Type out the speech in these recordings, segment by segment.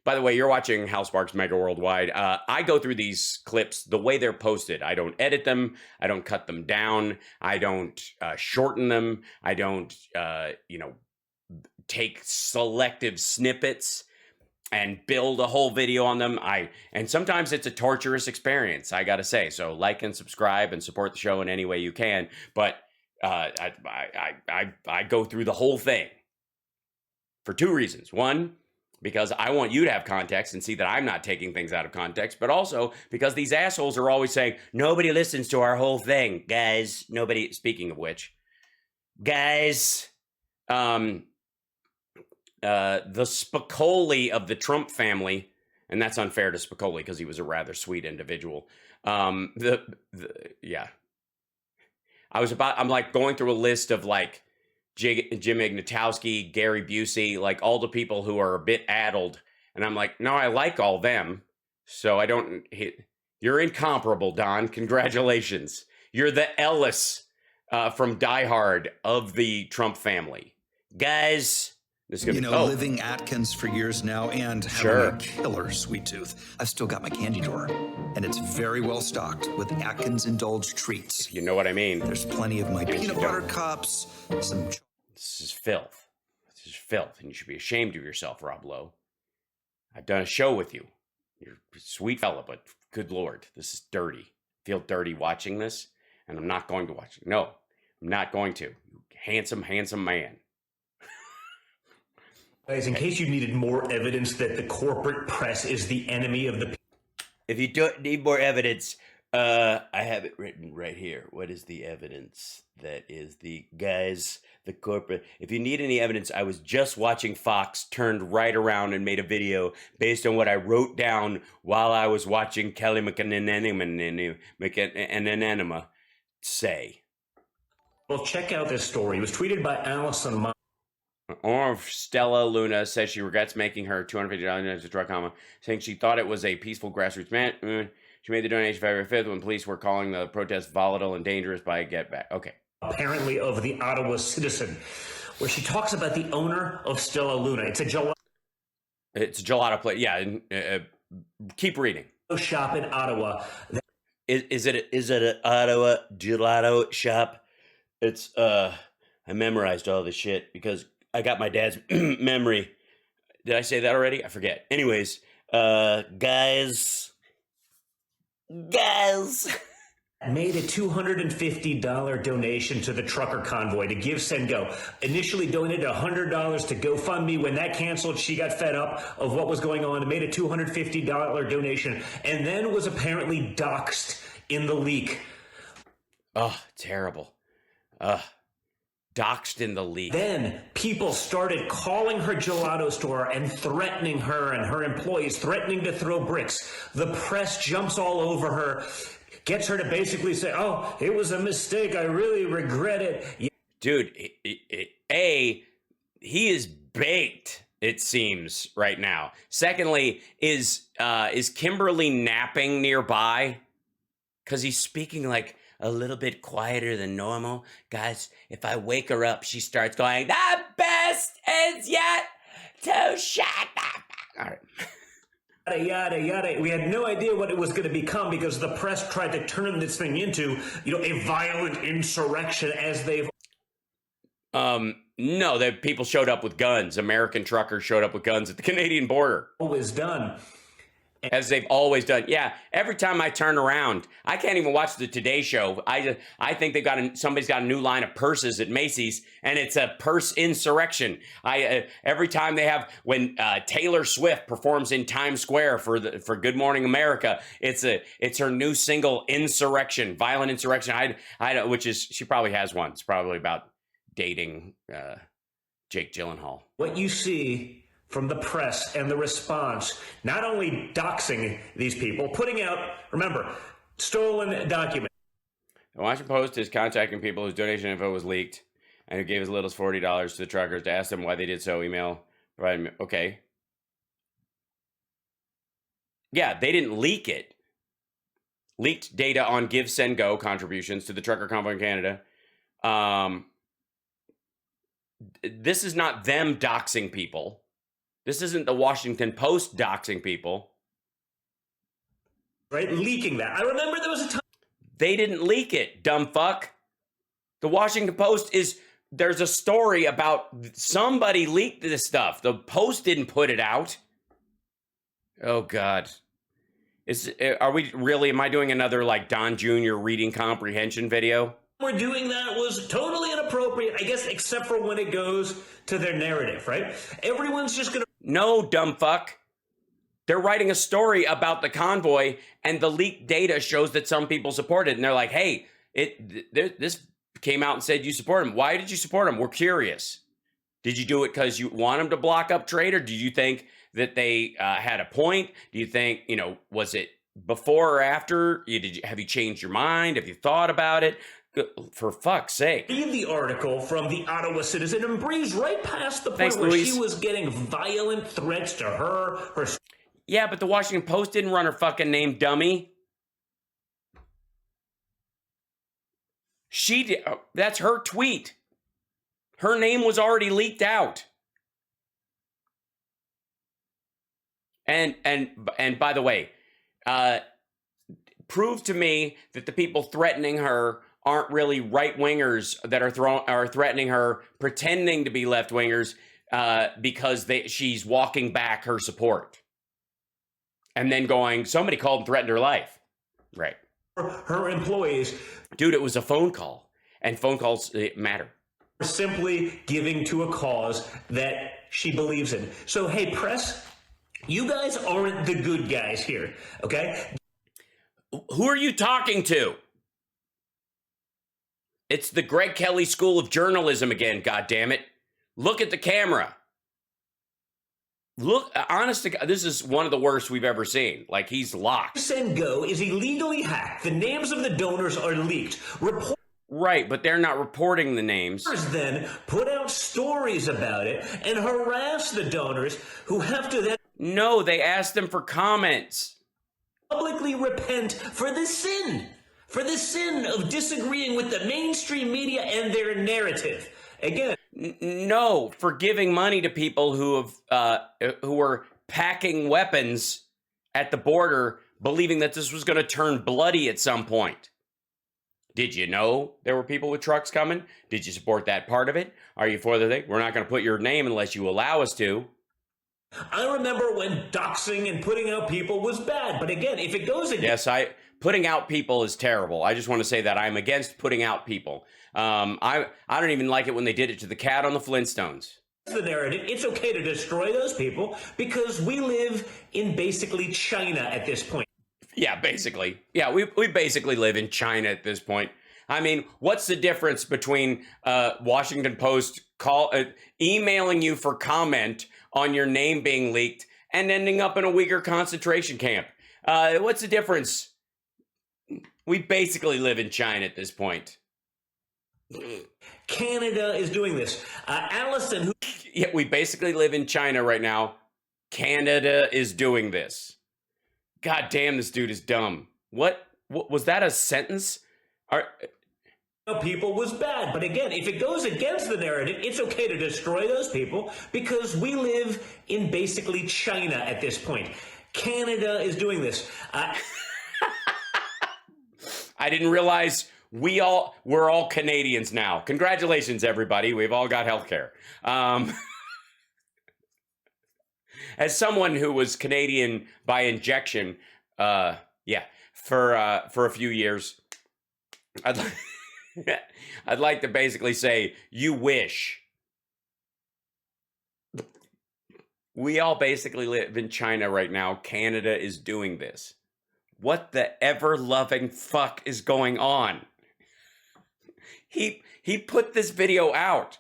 By the way, you're watching Hal Sparks Mega Worldwide. I go through these clips the way they're posted. I don't edit them. I don't cut them down. I don't shorten them. I don't, take selective snippets and build a whole video on them. And sometimes it's a torturous experience, I gotta say. So like and subscribe and support the show in any way you can. But I go through the whole thing for two reasons. One, because I want you to have context and see that I'm not taking things out of context, but also because these assholes are always saying, nobody listens to our whole thing. Guys, nobody, speaking of which, guys, the Spicoli of the Trump family, and that's unfair to Spicoli because he was a rather sweet individual. Yeah. I'm like going through a list of like Jim Ignatowski, Gary Busey, like all the people who are a bit addled. And I'm like, no, I like all them. So I don't, you're incomparable, Don. Congratulations. You're the Ellis from Die Hard of the Trump family. Guys, this is gonna be, living Atkins for years now and having a killer sweet tooth. I've still got my candy drawer, and it's very well stocked with Atkins Indulge treats. You know what I mean? There's plenty of my peanut butter cups, some... This is filth. This is filth, and you should be ashamed of yourself, Rob Lowe. I've done a show with you. You're a sweet fella, but good Lord, this is dirty. I feel dirty watching this, and I'm not going to watch it. No, I'm not going to. You handsome, handsome man. Guys, in case you needed more evidence that the corporate press is the enemy of the people. If you don't need more evidence, I have it written right here. What is the evidence that is the corporate? If you need any evidence, I was just watching Fox, turned right around and made a video based on what I wrote down while I was watching Kelly McEnanima say. Well, check out this story. It was tweeted by Allison Or Stella Luna says she regrets making her $250 to drug coma, saying she thought it was a peaceful grassroots movement. She made the donation February 5th when police were calling the protest volatile and dangerous by Get Back. Okay. Apparently of the Ottawa Citizen, where she talks about the owner of Stella Luna. It's a gelato place. Yeah. Keep reading. Shop in Ottawa. Is it an Ottawa gelato shop? It's I memorized all this shit because I got my dad's memory. Did I say that already? I forget. Anyways, guys. Made a $250 donation to the trucker convoy to Give, Send, Go. Initially donated $100 to GoFundMe. When that canceled, she got fed up of what was going on and made a $250 donation, and then was apparently doxxed in the leak. Oh, terrible. Doxed in the leak. Then people started calling her gelato store and threatening her and her employees, threatening to throw bricks. The press jumps all over her, gets her to basically say, oh, it was a mistake. I really regret it. Dude, he is baked, it seems, right now. Secondly, is Kimberly napping nearby? Because he's speaking like a little bit quieter than normal. Guys, if I wake her up, she starts going, the best is yet to shut up. All right. Yada, yada. We had no idea what it was going to become because the press tried to turn this thing into, a violent insurrection as they've... No, that people showed up with guns. American truckers showed up with guns at the Canadian border. Always done. As they've always done. Yeah, every time I turn around, I can't even watch the Today Show. I think somebody's got a new line of purses at Macy's, and it's a purse insurrection. Every time they have, when Taylor Swift performs in Times Square for Good Morning America, it's her new single, Insurrection, Violent Insurrection. Which is, she probably has one. It's probably about dating Jake Gyllenhaal. What you see from the press and the response, not only doxing these people, putting out, remember, stolen documents. The Washington Post is contacting people whose donation info was leaked and who gave as little as $40 to the truckers to ask them why they did so. Email. Okay. Yeah, they didn't leak it. Leaked data on Give, Send, Go contributions to the trucker convoy in Canada. This is not them doxing people. This isn't the Washington Post doxing people. Right? Leaking that. I remember there was a time. They didn't leak it, dumb fuck. The Washington Post there's a story about somebody leaked this stuff. The Post didn't put it out. Oh, God. Am I doing another like Don Jr. reading comprehension video? We're doing that was totally inappropriate, I guess, except for when it goes to their narrative, right? Everyone's just going to... No, dumb fuck. They're writing a story about the convoy, and the leaked data shows that some people support it. And they're like, hey, this came out and said you support him. Why did you support him? We're curious. Did you do it because you want them to block up trade, or did you think that they had a point? Do you think, was it before or after? Have you changed your mind? Have you thought about it? For fuck's sake. Read the article from the Ottawa Citizen and breeze right past the point Thanks, where Louise. she was getting violent threats to her. Yeah, but the Washington Post didn't run her fucking name, dummy. She did. That's her tweet. Her name was already leaked out. And by the way, prove to me that the people threatening her aren't really right-wingers that are threatening her, pretending to be left-wingers because she's walking back her support. And then going, somebody called and threatened her life. Right. Her employees. Dude, it was a phone call. And phone calls matter. Simply giving to a cause that she believes in. So, hey, press, you guys aren't the good guys here, okay? Who are you talking to? It's the Greg Kelly School of Journalism again, goddammit. Look at the camera. Look, honest to God, this is one of the worst we've ever seen. Like, he's locked. Send Go is illegally hacked. The names of the donors are leaked. Right, but they're not reporting the names. Then put out stories about it and harass the donors who have to then... No, they asked them for comments. Publicly repent for the sin. For the sin of disagreeing with the mainstream media and their narrative. Again... No, for giving money to people who were packing weapons at the border, believing that this was going to turn bloody at some point. Did you know there were people with trucks coming? Did you support that part of it? Are you for the thing? We're not going to put your name unless you allow us to. I remember when doxing and putting out people was bad, but again, if it goes against... Yes, putting out people is terrible. I just want to say that I'm against putting out people. I don't even like it when they did it to the cat on the Flintstones. The narrative, it's okay to destroy those people because we live in basically China at this point. Yeah, basically. Yeah, we basically live in China at this point. I mean, what's the difference between Washington Post emailing you for comment on your name being leaked and ending up in a Uyghur concentration camp? What's the difference? We basically live in China at this point. Canada is doing this. Allison, who... Yeah, we basically live in China right now. Canada is doing this. God damn, this dude is dumb. What was that a sentence? People was bad, but again, if it goes against the narrative, it's okay to destroy those people because we live in basically China at this point. Canada is doing this. I didn't realize we're all Canadians now. Congratulations, everybody. We've all got health care. As someone who was Canadian by injection, for a few years, I'd like to basically say, you wish. We all basically live in China right now. Canada is doing this. What the ever-loving fuck is going on? He put this video out,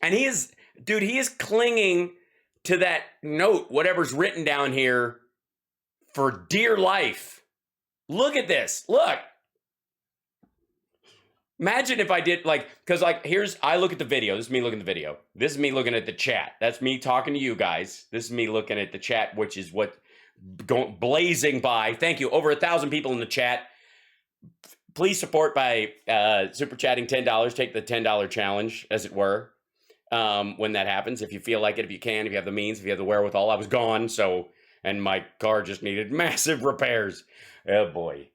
and he is clinging to that note, whatever's written down here, for dear life. Look at this. Look. Imagine if I did, because I look at the video. This is me looking at the video. This is me looking at the chat. That's me talking to you guys. This is me looking at the chat, which is what going blazing by. Thank you. Over 1,000 people in the chat. Please support by super chatting $10. Take the $10 challenge, as it were. when that happens. If you feel like it, if you can, if you have the means, if you have the wherewithal. I was gone, so, and my car just needed massive repairs. Oh boy.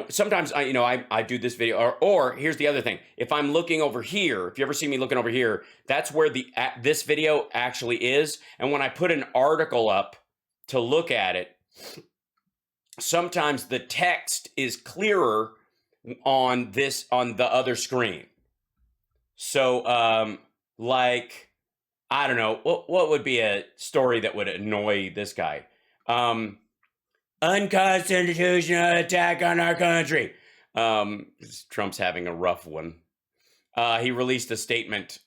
Sometimes I do this video, or here's the other thing. If I'm looking over here, if you ever see me looking over here, that's where this video actually is. And when I put an article up to look at it, sometimes the text is clearer on the other screen. So, I don't know, what would be a story that would annoy this guy? Unconstitutional attack on our country. Trump's having a rough one. He released a statement.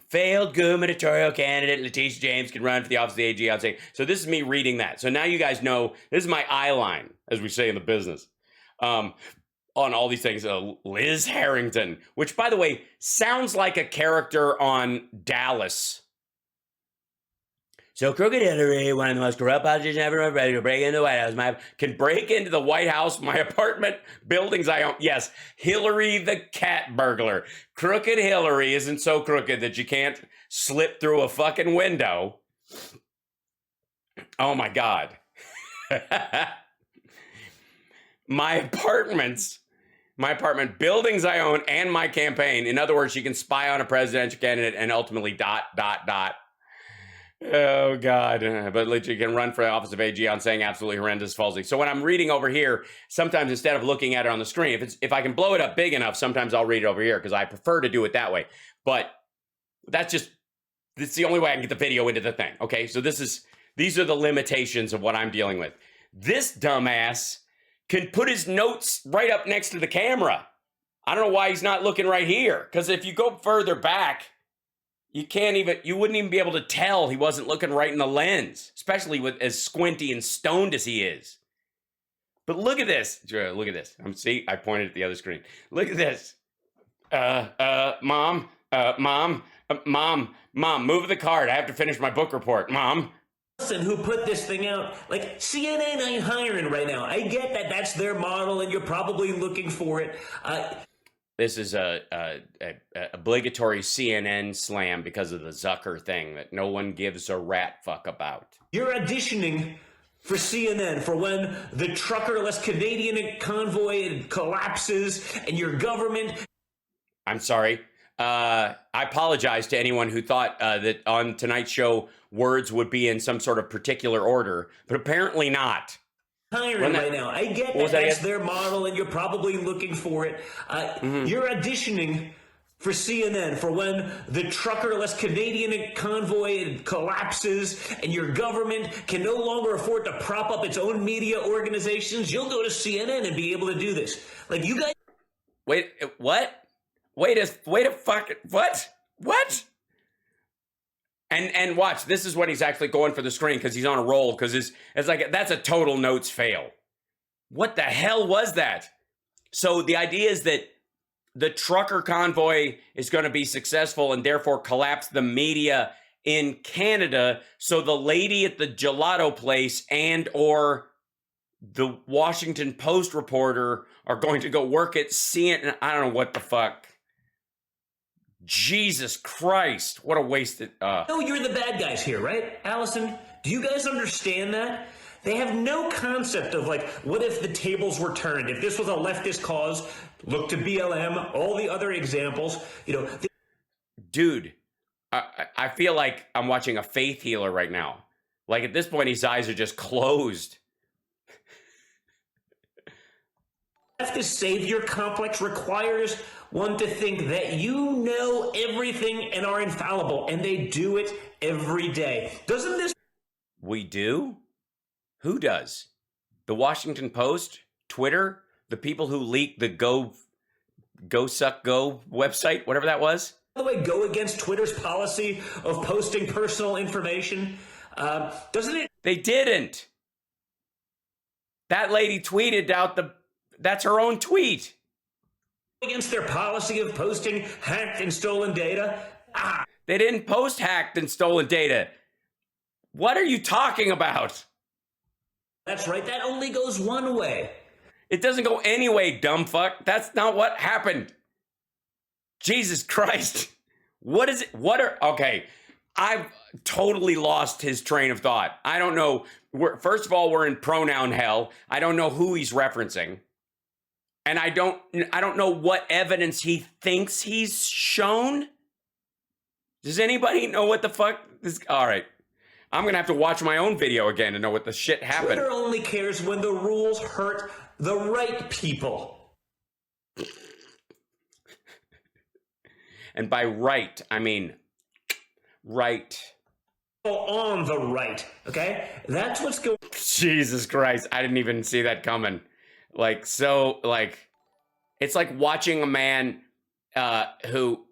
Failed gubernatorial candidate Letitia James can run for the office of the AG on saying. So this is me reading that. So now you guys know, this is my eye line, as we say in the business. On all these things. Liz Harrington, which, by the way, sounds like a character on Dallas. So Crooked Hillary, one of the most corrupt politicians ever, ready to break into the White House. Can break into the White House, my apartment buildings I own. Yes, Hillary the cat burglar. Crooked Hillary isn't so crooked that you can't slip through a fucking window. Oh my God. My apartment buildings I own, and my campaign. In other words, she can spy on a presidential candidate and ultimately ... Oh, God. But literally can run for the office of AG on saying absolutely horrendous falsely. So when I'm reading over here, sometimes instead of looking at it on the screen, if I can blow it up big enough, sometimes I'll read it over here because I prefer to do it that way. But it's the only way I can get the video into the thing. Okay, so these are the limitations of what I'm dealing with. This dumbass can put his notes right up next to the camera. I don't know why he's not looking right here. Because if you go further back, you wouldn't even be able to tell he wasn't looking right in the lens, especially with as squinty and stoned as he is. But look at this. Look at this. I pointed at the other screen. Look at this. Mom, move the card. I have to finish my book report. Mom. Who put this thing out? Like, CNN ain't hiring right now. I get that that's their model and you're probably looking for it. This is a obligatory CNN slam because of the Zucker thing that no one gives a rat fuck about. You're auditioning for CNN for when the truckerless Canadian convoy collapses and your government... I'm sorry. I apologize to anyone who thought that on tonight's show words would be in some sort of particular order, but apparently not. Hiring right now. I get that that's their model and you're probably looking for it. You're auditioning for CNN for when the truckerless Canadian convoy collapses and your government can no longer afford to prop up its own media organizations. You'll go to CNN and be able to do this. Like, you guys... Wait, what? Wait a fuck... What? And watch, this is when he's actually going for the screen because he's on a roll, because it's like, that's a total notes fail. What the hell was that? So the idea is that the trucker convoy is going to be successful and therefore collapse the media in Canada. So the lady at the gelato place and or the Washington Post reporter are going to go work at CNN. I don't know what the fuck. Jesus Christ, what a wasted... No, you're the bad guys here, right, Allison? Do you guys understand that? They have no concept of, like, what if the tables were turned? If this was a leftist cause, look to BLM, all the other examples, Dude, I feel like I'm watching a faith healer right now. Like, at this point, his eyes are just closed. Leftist savior complex requires one to think that you know everything and are infallible, and they do it every day. Doesn't this... We do? Who does? The Washington Post? Twitter? The people who leaked the Go Suck Go website? Whatever that was? By the way, go against Twitter's policy of posting personal information? Doesn't it... They didn't. That lady tweeted out that's her own tweet. Against their policy of posting hacked and stolen data? They didn't post hacked and stolen data. What are you talking about? That's right. That only goes one way. It doesn't go any way, dumb fuck. That's not what happened. Jesus Christ. What is it? Okay. I've totally lost his train of thought. I don't know. First of all, we're in pronoun hell. I don't know who he's referencing. And I don't know what evidence he thinks he's shown. Does anybody know what the fuck this? All right. I'm going to have to watch my own video again to know what the shit happened. Twitter only cares when the rules hurt the right people. And by right, I mean right. On the right, okay? That's what's going on. Jesus Christ, I didn't even see that coming. It's like watching a man who,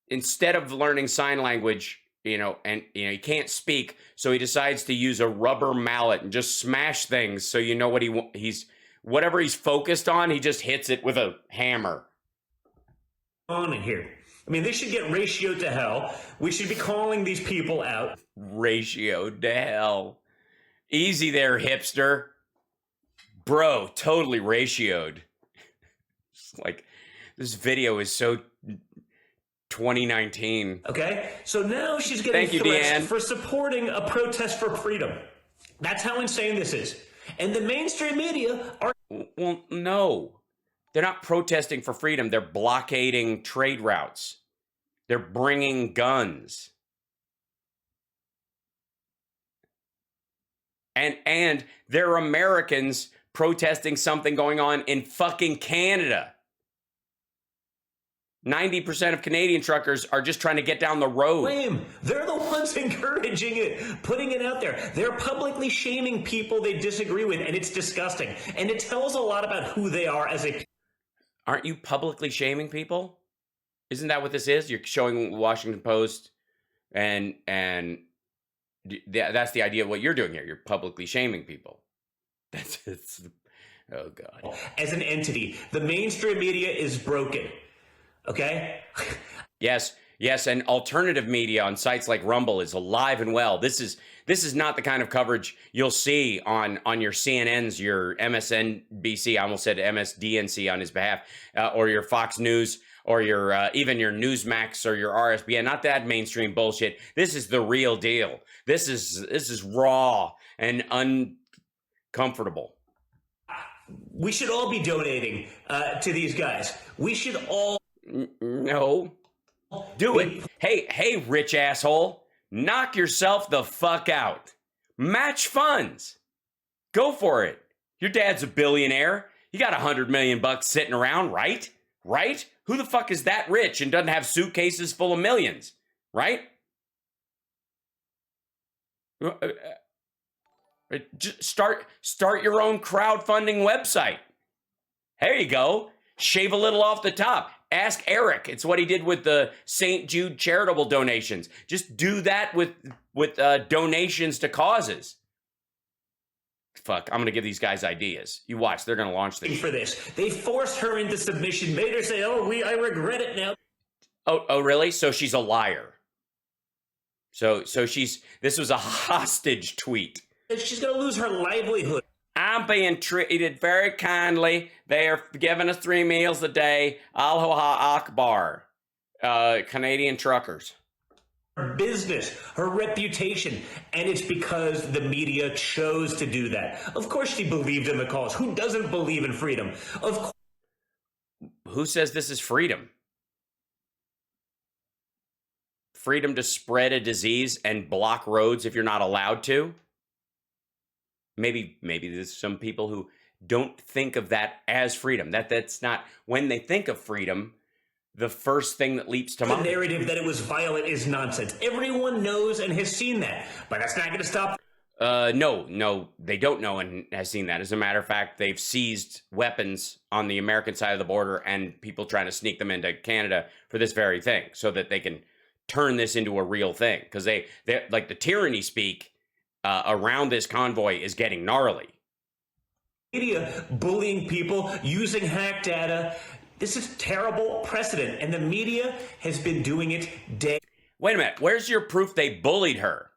instead of learning sign language, he can't speak, so he decides to use a rubber mallet and just smash things. So you know what whatever he's focused on, he just hits it with a hammer. On in here. I mean, they should get ratioed to hell. We should be calling these people out. Ratioed to hell. Easy there, hipster. Bro, totally ratioed. It's like, this video is so 2019. Okay? So now she's getting threats for supporting a protest for freedom. That's how insane this is. And the mainstream media are... Well, no. They're not protesting for freedom. They're blockading trade routes. They're bringing guns. And they're Americans protesting something going on in fucking Canada. 90% of Canadian truckers are just trying to get down the road. They're the ones encouraging it, putting it out there. They're publicly shaming people they disagree with, and it's disgusting. And it tells a lot about who they are as a... Aren't you publicly shaming people? Isn't that what this is? You're showing Washington Post, and that's the idea of what you're doing here. You're publicly shaming people. Oh, God. As an entity, the mainstream media is broken. Okay? Yes, and alternative media on sites like Rumble is alive and well. This is not the kind of coverage you'll see on your CNNs, your MSNBC, I almost said MSDNC on his behalf, or your Fox News, or your even your Newsmax or your RSBN. Not that mainstream bullshit. This is the real deal. This is raw and uncomfortable. We should all be donating to these guys. We should all... No. Do it. Hey, rich asshole. Knock yourself the fuck out. Match funds. Go for it. Your dad's a billionaire. You got $100 million sitting around, right? Right? Who the fuck is that rich and doesn't have suitcases full of millions? Right? Just start your own crowdfunding website. There you go. Shave a little off the top. Ask Eric. It's what he did with the St. Jude charitable donations. Just do that with donations to causes. Fuck, I'm going to give these guys ideas. You watch, they're going to launch this. For this. They forced her into submission, made her say, I regret it now. Oh, really? So she's a liar. So this was a hostage tweet. She's going to lose her livelihood. I'm being treated very kindly. They are giving us 3 meals a day. Allahu Akbar. Canadian truckers. Her business, her reputation, and it's because the media chose to do that. Of course she believed in the cause. Who doesn't believe in freedom? Of course. Who says this is freedom? Freedom to spread a disease and block roads if you're not allowed to? Maybe there's some people who don't think of that as freedom. That's not, when they think of freedom, the first thing that leaps to mind. The narrative that it was violent is nonsense. Everyone knows and has seen that, but that's not going to stop. No, they don't know and has seen that. As a matter of fact, they've seized weapons on the American side of the border and people trying to sneak them into Canada for this very thing, so that they can turn this into a real thing. Because they like the tyranny speak around this convoy is getting gnarly. Media bullying people, using hack data. This is terrible precedent, and the media has been doing it day. Wait a minute. Where's your proof they bullied her?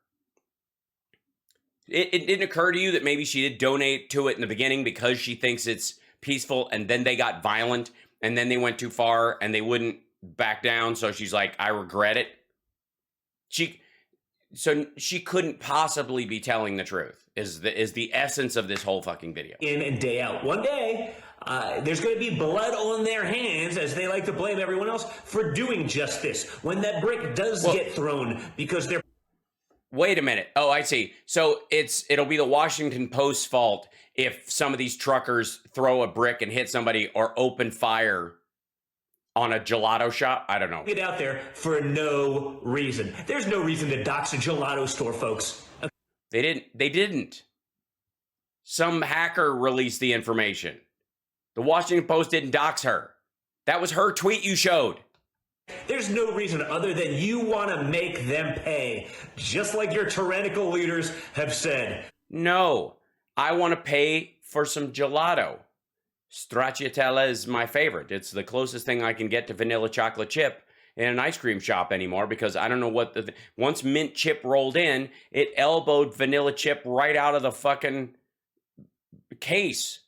It didn't occur to you that maybe she did donate to it in the beginning because she thinks it's peaceful, and then they got violent and then they went too far and they wouldn't back down. So she's like, I regret it. So she couldn't possibly be telling the truth is the essence of this whole fucking video. In and day out. One day, there's going to be blood on their hands, as they like to blame everyone else, for doing just this. When that brick does get thrown because they're... Wait a minute. Oh, I see. So it'll be the Washington Post's fault if some of these truckers throw a brick and hit somebody or open fire on a gelato shop. I don't know. Get out there for no reason. There's no reason to dox a gelato store, folks. They didn't. Some hacker released the information. The Washington Post didn't dox her. That was her tweet you showed. There's no reason other than you want to make them pay, just like your tyrannical leaders have said. No, I want to pay for some gelato. Stracciatella is my favorite. It's the closest thing I can get to vanilla chocolate chip in an ice cream shop anymore, because I don't know what once mint chip rolled in, it elbowed vanilla chip right out of the fucking case.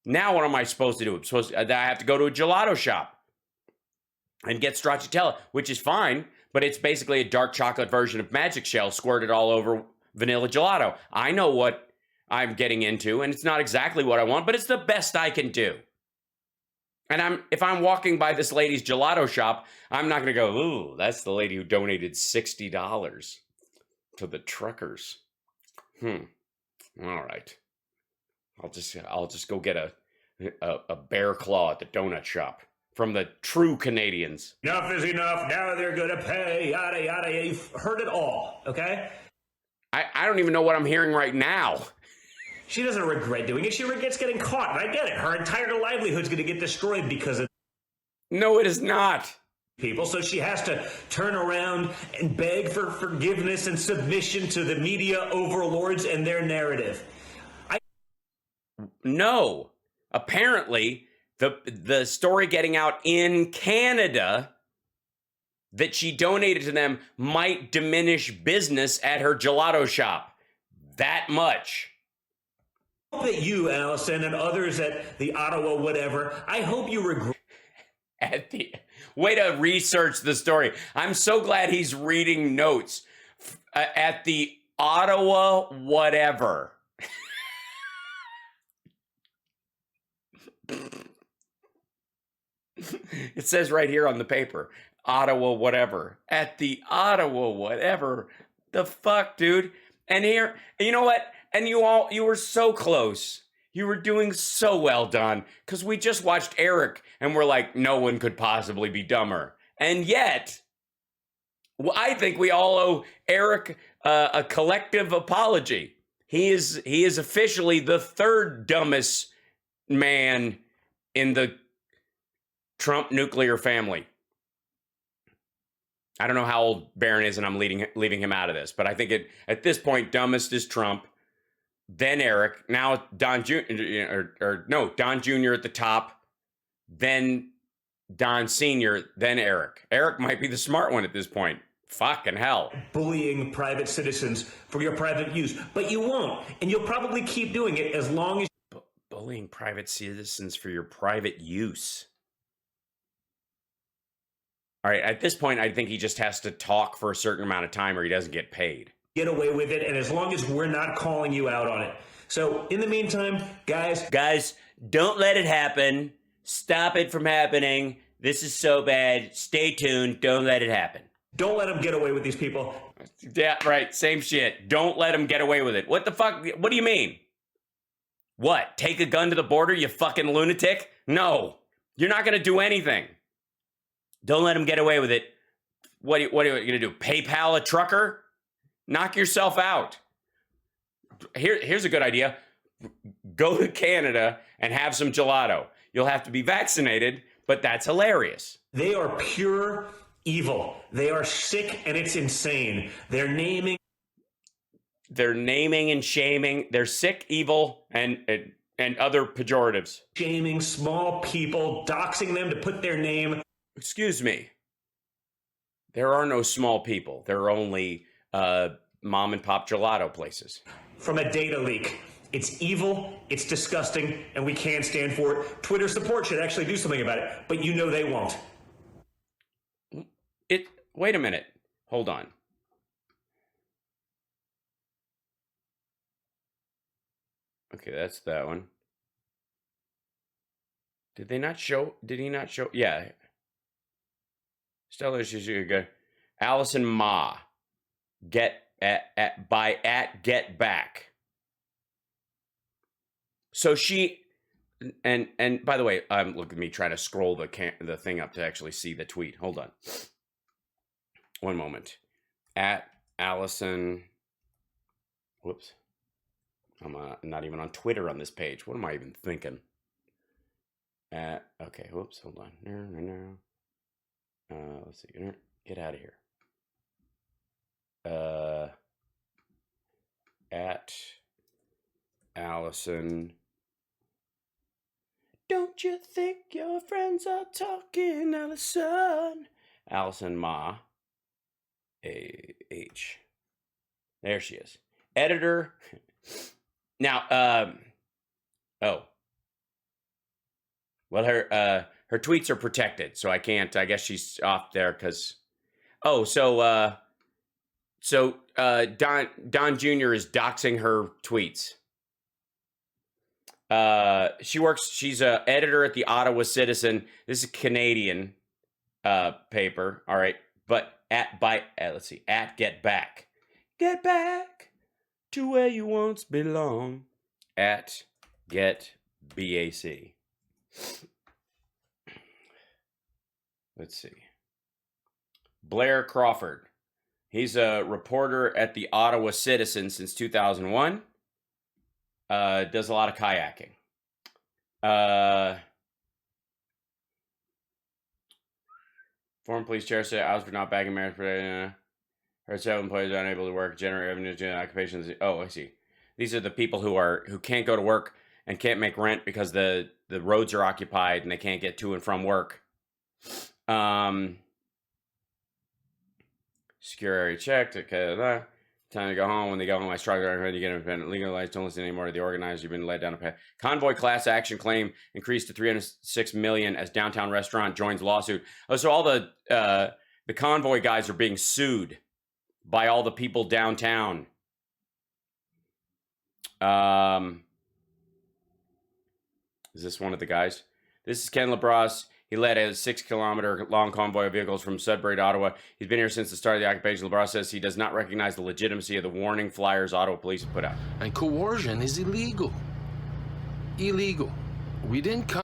Now what am I supposed to do? I have to go to a gelato shop and get stracciatella, which is fine, but it's basically a dark chocolate version of Magic Shell squirted all over vanilla gelato. I know what I'm getting into, and it's not exactly what I want, but it's the best I can do. And if I'm walking by this lady's gelato shop, I'm not going to go, ooh, that's the lady who donated $60 to the truckers. All right. I'll just go get a bear claw at the donut shop from the true Canadians. Enough is enough. Now they're going to pay. Yada, yada. You've heard it all, okay? I don't even know what I'm hearing right now. She doesn't regret doing it. She regrets getting caught. And I get it. Her entire livelihood's going to get destroyed because of... No, it is not. People. So she has to turn around and beg for forgiveness and submission to the media overlords and their narrative. No. Apparently, the story getting out in Canada that she donated to them might diminish business at her gelato shop. That much. I hope that you, Allison, and others at the Ottawa whatever, I hope you regret... Way to research the story. I'm so glad he's reading notes. At the Ottawa whatever. It says right here on the paper, Ottawa whatever. At the Ottawa whatever. The fuck, dude? And here, you know what? And you were so close. You were doing so well, Don, because we just watched Eric and we're like, no one could possibly be dumber. And yet, I think we all owe Eric a collective apology. He is officially the third dumbest man in the Trump nuclear family. I don't know how old Barron is, and I'm leaving him out of this, but I think at this point, dumbest is Trump, then Eric, now Don Jr. Don Jr. at the top, then Don Sr., then Eric. Eric might be the smart one at this point. Fucking hell. Bullying private citizens for your private use, but you won't, and you'll probably keep doing it as long as... Bullying private citizens for your private use. All right, at this point, I think he just has to talk for a certain amount of time or he doesn't get paid. Get away with it, and as long as we're not calling you out on it. So, in the meantime, guys, don't let it happen. Stop it from happening. This is so bad. Stay tuned. Don't let it happen. Don't let them get away with these people. Yeah, right. Same shit. Don't let them get away with it. What the fuck? What do you mean? What? Take a gun to the border, you fucking lunatic? No. You're not going to do anything. Don't let them get away with it. What are you going to do? PayPal a trucker? Knock yourself out. Here's a good idea. Go to Canada and have some gelato. You'll have to be vaccinated, but that's hilarious. They are pure evil. They are sick, and it's insane. They're naming and shaming. They're sick, evil, and other pejoratives. Shaming small people, doxing them to put their name. Excuse me. There are no small people. There are only mom and pop gelato places. From a data leak. It's evil, it's disgusting, and we can't stand for it. Twitter support should actually do something about it, but you know they won't. Wait a minute. Hold on. Okay, that's that one. Did he not show? Yeah. Stella, she's good. Allison Ma. Get back. So she, and by the way, look at me trying to scroll the thing up to actually see the tweet. Hold on. One moment. At Allison. Whoops. I'm not even on Twitter on this page. What am I even thinking? Okay. Whoops. Hold on. No. Let's see. Get out of here. At Allison. Don't you think your friends are talking, Allison? Allison Ma. A-H. There she is. Editor. Now, well, her tweets are protected, so I can't. I guess she's off there because. So Don Jr. is doxing her tweets. She's a editor at the Ottawa Citizen. This is a Canadian paper. All right, but let's see, at Get Back to where you once belong. At Get BAC. Let's see. Blair Crawford. He's a reporter at the Ottawa Citizen since 2001. Does a lot of kayaking. Former police chair said, I was not back in marriage, but her 7 employees are unable to work, generate revenue, generate occupations. Oh, I see. These are the people who can't go to work and can't make rent because the roads are occupied and they can't get to and from work. Secure area checked. Okay, time to go home. When they go home, I struggle. You get independent. Legalized. Don't listen anymore to the organizers. You've been led down a path. Convoy class action claim increased to $306 million as downtown restaurant joins lawsuit. Oh, so all the Convoy guys are being sued by all the people downtown. Is this one of the guys? This is Ken LaBrosse. He led a 6-kilometer long convoy of vehicles from Sudbury to Ottawa. He's been here since the start of the occupation. LaBrosse says he does not recognize the legitimacy of the warning flyers Ottawa police have put out. And coercion is illegal. Illegal. We didn't come.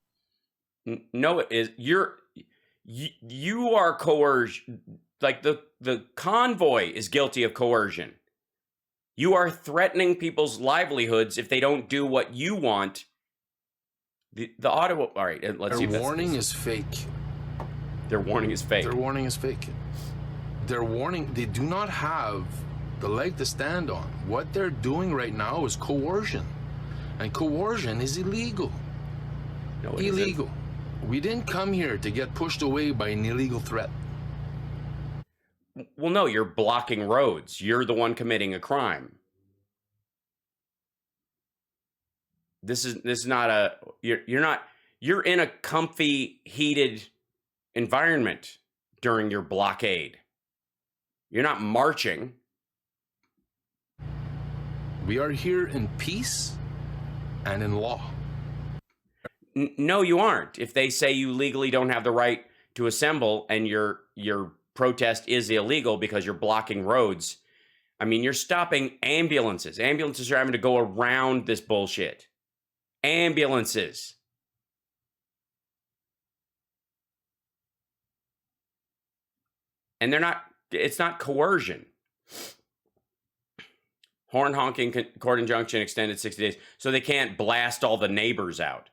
No, it is. You are coerced. Like the convoy is guilty of coercion. You are threatening people's livelihoods if they don't do what you want. The Ottawa. All right, let's see. Their warning is fake. Their warning is fake. Their warning is fake. Their warning. They do not have the leg to stand on. What they're doing right now is coercion, and coercion is illegal. No, it illegal. isn't. We didn't come here to get pushed away by an illegal threat. Well, no, you're blocking roads. You're the one committing a crime. This is not a, you're in a comfy, heated environment during your blockade. You're not marching. We are here in peace and in law. No, you aren't. If they say you legally don't have the right to assemble and your protest is illegal because you're blocking roads, I mean, you're stopping ambulances. Ambulances are having to go around this bullshit. Ambulances. And it's not coercion. Horn honking, court injunction extended 60 days. So they can't blast all the neighbors out.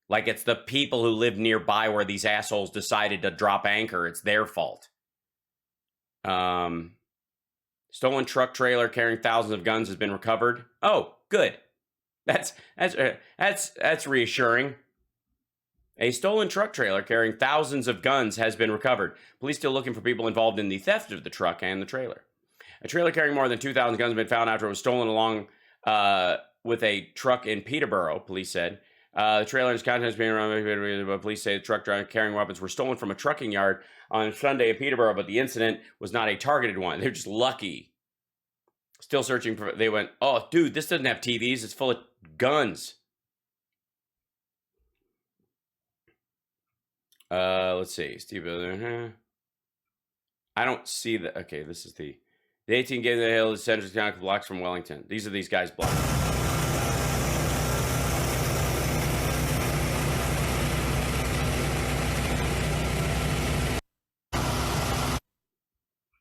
Like it's the people who live nearby where these assholes decided to drop anchor. It's their fault. Stolen truck trailer carrying thousands of guns has been recovered. Oh, good. That's reassuring. A stolen truck trailer carrying thousands of guns has been recovered. Police still looking for people involved in the theft of the truck and the trailer. A trailer carrying more than 2,000 guns has been found after it was stolen along with a truck in Peterborough, police said. The trailer and its contents being around. Police say the truck driver carrying weapons were stolen from a trucking yard on Sunday in Peterborough, but the incident was not a targeted one. They're just lucky. Still searching for. They went, oh, dude, this doesn't have TVs. It's full of guns. Let's see. Steve. I don't see the. Okay, this is the 18 Game of the Hill is Central County blocks from Wellington. These are these guys' blocks.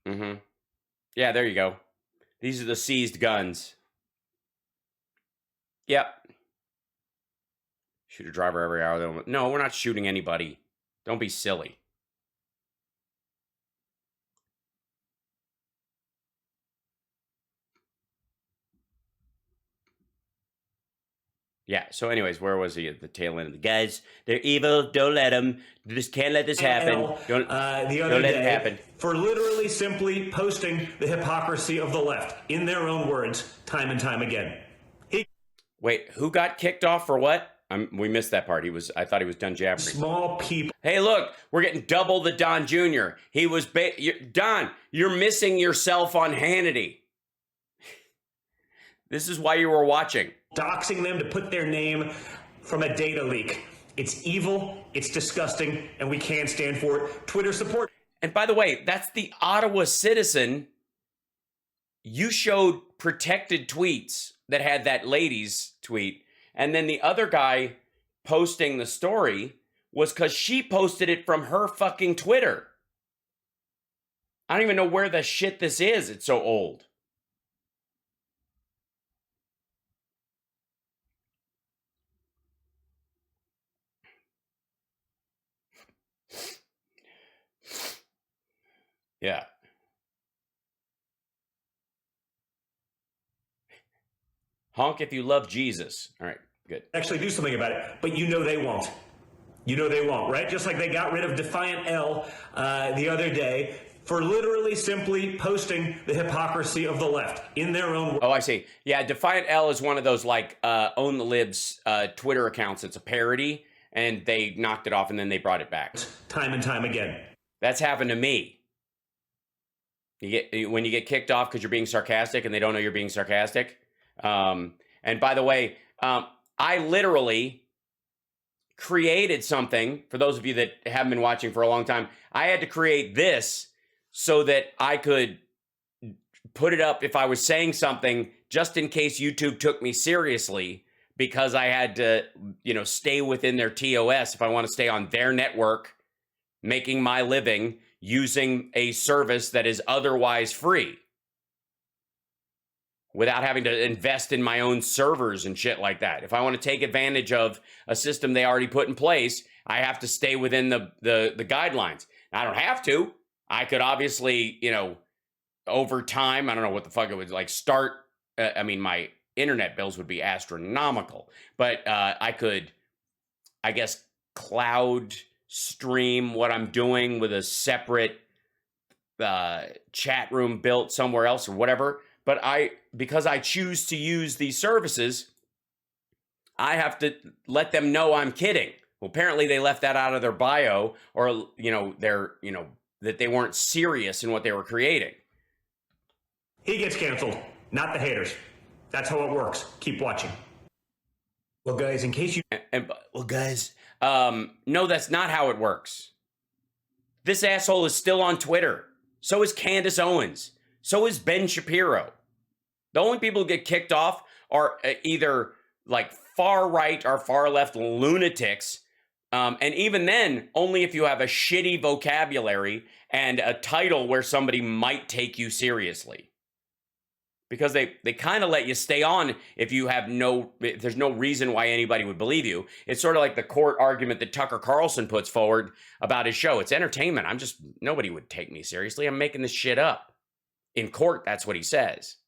Mm-hmm. Yeah, there you go. These are the seized guns. Yep. Shoot a driver every hour. No, we're not shooting anybody. Don't be silly. Yeah, so anyways, where was he at the tail end of the guys? They're evil. Don't let them. Just can't let this happen. Don't let it happen. For literally simply posting the hypocrisy of the left, in their own words, time and time again. Wait, who got kicked off for what? We missed that part. I thought he was Don Jaffrey. Small people. Hey, look, we're getting double the Don Jr. He was Don. You're missing yourself on Hannity. This is why you were watching. Doxing them to put their name from a data leak. It's evil, it's disgusting, and we can't stand for it. Twitter support. And by the way, that's the Ottawa Citizen. You showed protected tweets that had that lady's tweet. And then the other guy posting the story was because she posted it from her fucking Twitter. I don't even know where the shit this is. It's so old. Yeah. Honk if you love Jesus. All right, good. Actually do something about it, but you know they won't. You know they won't, right? Just like they got rid of Defiant L the other day for literally simply posting the hypocrisy of the left in their own words. Oh, I see. Yeah, Defiant L is one of those like Own the Libs Twitter accounts. It's a parody, and they knocked it off, and then they brought it back. Time and time again. That's happened to me. When you get kicked off because you're being sarcastic and they don't know you're being sarcastic. And by the way, I literally created something, for those of you that haven't been watching for a long time, I had to create this so that I could put it up if I was saying something just in case YouTube took me seriously, because I had to, stay within their TOS if I want to stay on their network, making my living using a service that is otherwise free without having to invest in my own servers and shit like that. If I want to take advantage of a system they already put in place, I have to stay within the guidelines. I don't have to. I could obviously, over time, I don't know what the fuck it would like start. My internet bills would be astronomical, but I could, I guess, cloud stream what I'm doing with a separate chat room built somewhere else or whatever. But because I choose to use these services, I have to let them know I'm kidding. Well, apparently they left that out of their bio, or that they weren't serious in what they were creating. He gets canceled, not the haters. That's how it works. Keep watching. Well, guys, in case you... no, that's not how it works. This asshole is still on Twitter. So is Candace Owens. So is Ben Shapiro. The only people who get kicked off are either like far right or far left lunatics. And even then, only if you have a shitty vocabulary and a title where somebody might take you seriously. Because they kind of let you stay on if there's no reason why anybody would believe you. It's sort of like the court argument that Tucker Carlson puts forward about his show. It's entertainment. Nobody would take me seriously. I'm making this shit up. In court, that's what he says.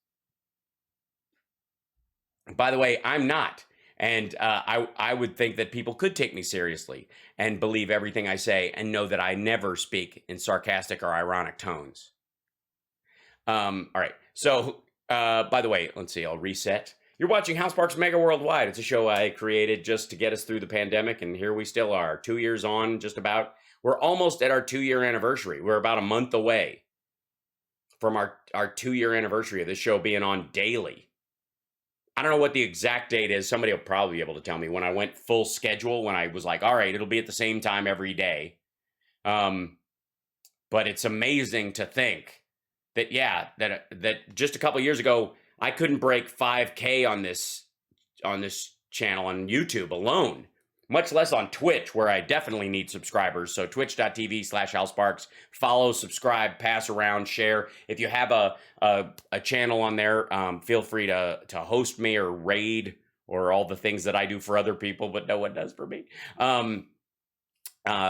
By the way, I'm not. And I would think that people could take me seriously and believe everything I say and know that I never speak in sarcastic or ironic tones. All right. So... by the way, let's see, I'll reset. You're watching House Parks Mega Worldwide. It's a show I created just to get us through the pandemic, and here we still are, 2 years on, just about. We're almost at our 2-year anniversary. We're about a month away from our 2-year anniversary of this show being on daily. I don't know what the exact date is. Somebody will probably be able to tell me when I went full schedule, when I was like, all right, it'll be at the same time every day. But it's amazing to think that, yeah, that just a couple years ago, I couldn't break 5K on this channel on YouTube alone, much less on Twitch, where I definitely need subscribers. So twitch.tv/houseparks. Follow, subscribe, pass around, share. If you have a channel on there, feel free to host me or raid or all the things that I do for other people, but no one does for me. Well,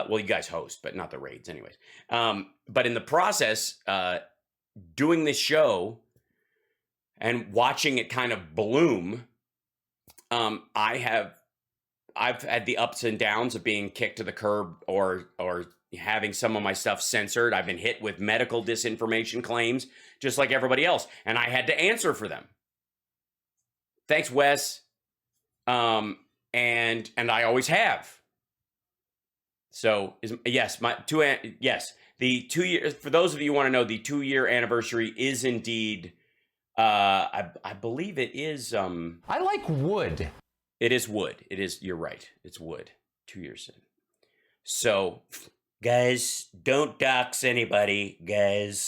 you guys host, but not the raids anyways. But in the process, doing this show and watching it kind of bloom, I've had the ups and downs of being kicked to the curb or having some of my stuff censored. I've been hit with medical disinformation claims, just like everybody else, and I had to answer for them. Thanks, Wes. And I always have. So yes, the 2 years. For those of you who want to know, the 2-year anniversary is indeed. I believe it is. I like wood. It is wood. It is. You're right. It's wood. 2 years in. So, guys, don't dox anybody, guys.